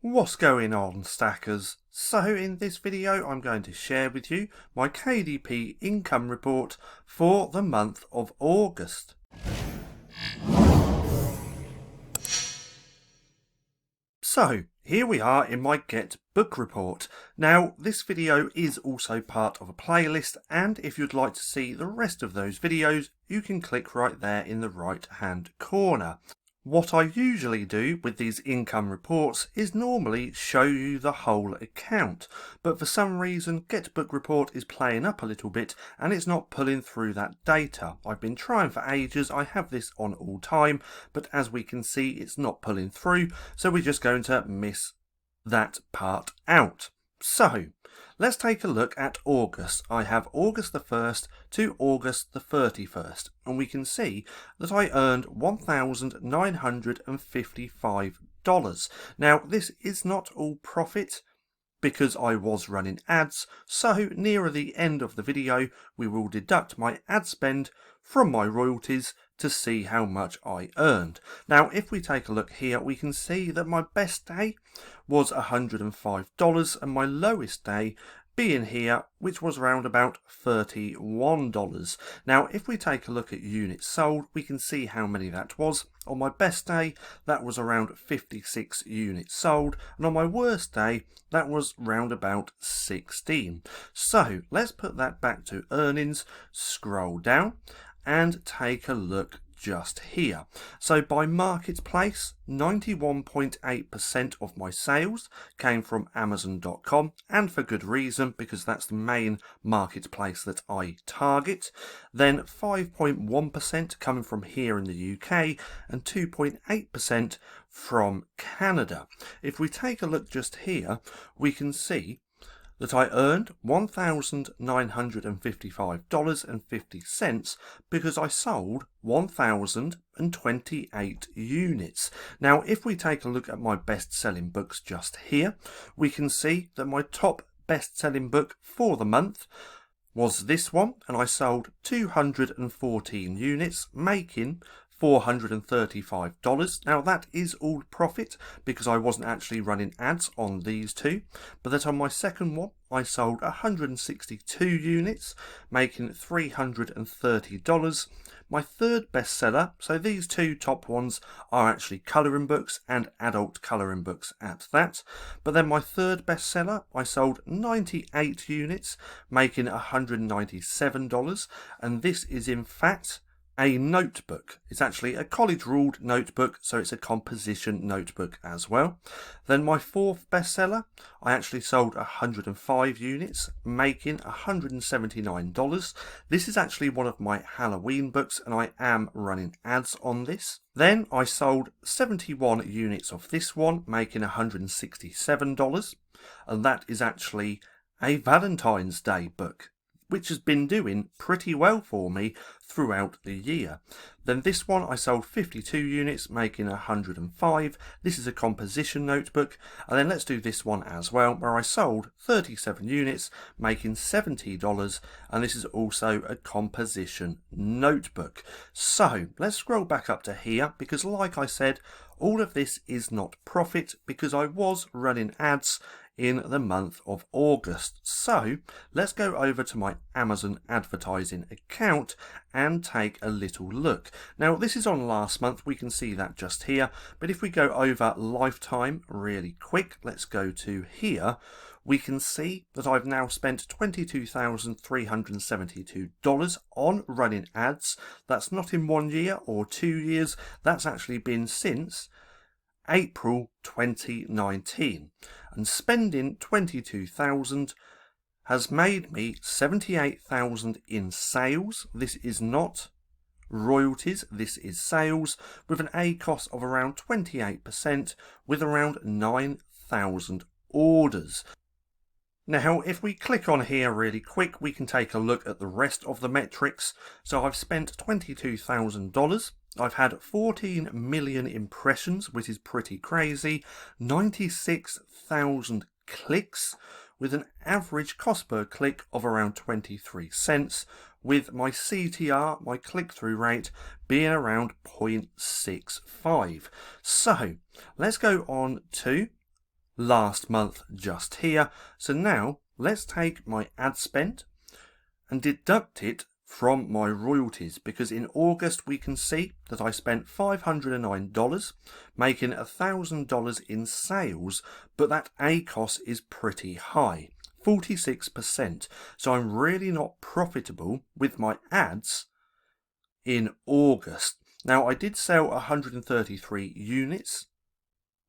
What's going on, stackers? So in this video I'm going to share with you my KDP income report for the month of August. So here we are in my Get Book Report. Now this video is also part of a playlist, and if you'd like to see the rest of those videos you can click right there in the right hand corner. What I usually do with these income reports is normally show you the whole account, but for some reason Get Book Report is playing up a little bit and it's not pulling through that data. I've been trying for ages, I have this on all time, but as we can see it's not pulling through, so we're just going to miss that part out. So let's take a look at August. I have August the 1st to August the 31st, and we can see that I earned $1,955. Now this is not all profit because I was running ads, so nearer the end of the video we will deduct my ad spend from my royalties to see how much I earned. Now if we take a look here we can see that my best day was $105 and my lowest day being here, which was around about $31. Now if we take a look at units sold we can see how many that was. On my best day that was around 56 units sold, and on my worst day that was round about 16. So let's put that back to earnings, scroll down and take a look just here. So by marketplace, 91.8% of my sales came from Amazon.com, and for good reason because that's the main marketplace that I target. Then 5.1% coming from here in the UK and 2.8% from Canada. If we take a look just here, we can see that I earned $1,955.50 because I sold 1,028 units. Now if we take a look at my best-selling books just here, we can see that my top best-selling book for the month was this one, and I sold 214 units, making $435. Now that is all profit because I wasn't actually running ads on these two, but that on my second one I sold 162 units, making $330. My third bestseller, so these two top ones are actually colouring books and adult colouring books at that, but then my third bestseller I sold 98 units, making $197, and this is in fact a notebook. It's actually a college ruled notebook, so it's a composition notebook as well. Then my fourth bestseller, I actually sold 105 units, making $179. This is actually one of my Halloween books and I am running ads on this. Then I sold 71 units of this one, making $167, and that is actually a Valentine's Day book, which has been doing pretty well for me throughout the year. Then this one I sold 52 units, making 105. This is a composition notebook. And then let's do this one as well, where I sold 37 units, making $70, and this is also a composition notebook. So let's scroll back up to here, because like I said, all of this is not profit because I was running ads in the month of August. So let's go over to my Amazon advertising account and take a little look. Now this is on last month, we can see that just here, but if we go over lifetime really quick, let's go to here, we can see that I've now spent $22,372 on running ads. That's not in 1 year or 2 years, that's actually been since April 2019, and spending $22,000 has made me $78,000 in sales. This is not royalties, this is sales, with an A cost of around 28%, with around 9,000 orders. Now if we click on here really quick we can take a look at the rest of the metrics. So I've spent $22,000, I've had 14 million impressions, which is pretty crazy, 96,000 clicks, with an average cost per click of around 23 cents, with my CTR, my click-through rate, being around 0.65. So let's go on to last month just here. So now let's take my ad spend and deduct it from my royalties, because in August we can see that I spent $509, making $1,000 in sales, but that ACOS is pretty high, 46%. So I'm really not profitable with my ads in August. Now I did sell 133 units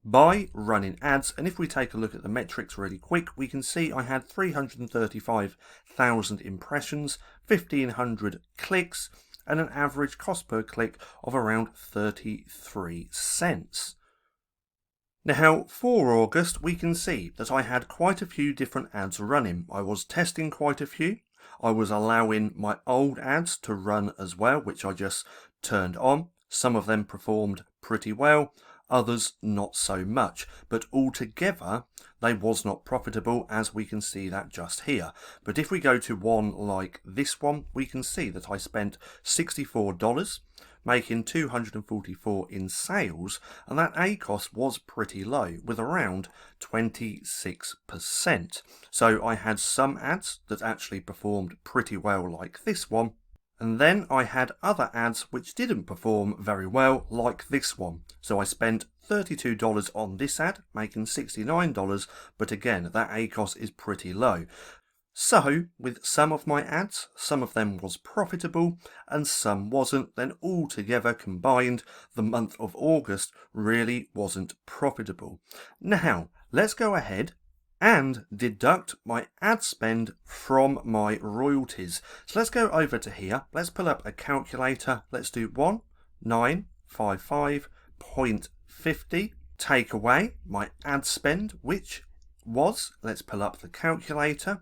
by running ads, and if we take a look at the metrics really quick, we can see I had 335,000 impressions, 1,500 clicks, and an average cost per click of around 33 cents. Now for August we can see that I had quite a few different ads running. I was testing quite a few. I was allowing my old ads to run as well, which I just turned on. Some of them performed pretty well, others not so much, but altogether they was not profitable, as we can see that just here. But if we go to one like this one, we can see that I spent $64, making $244 in sales, and that ACOS was pretty low with around 26%. So I had some ads that actually performed pretty well like this one, and then I had other ads which didn't perform very well like this one. So I spent $32 on this ad, making $69, but again that ACOS is pretty low. So with some of my ads, some of them was profitable and some wasn't, then altogether combined the month of August really wasn't profitable. Now let's go ahead and deduct my ad spend from my royalties. So let's go over to here, let's pull up a calculator, let's do 1955.50, take away my ad spend, which was, let's pull up the calculator,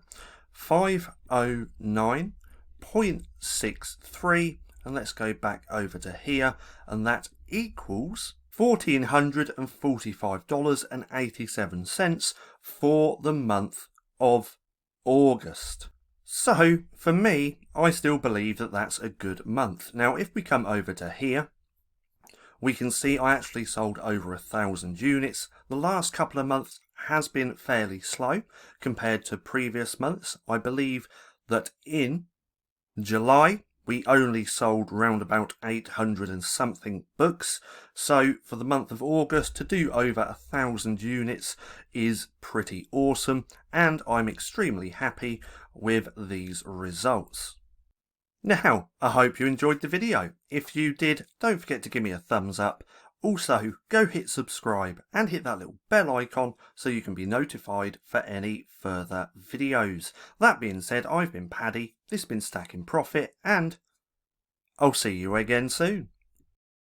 509.63, and let's go back over to here, and that equals $1,445.87 for the month of August. So for me, I still believe that that's a good month. Now if we come over to here, we can see I actually sold over 1,000 units. The last couple of months has been fairly slow compared to previous months. I believe that in July we only sold round about 800 and something books. So for the month of August to do over 1,000 units is pretty awesome, and I'm extremely happy with these results. Now, I hope you enjoyed the video. If you did, don't forget to give me a thumbs up. Also, go hit subscribe and hit that little bell icon so you can be notified for any further videos. That being said, I've been Paddy, this has been StackinProfit, and I'll see you again soon.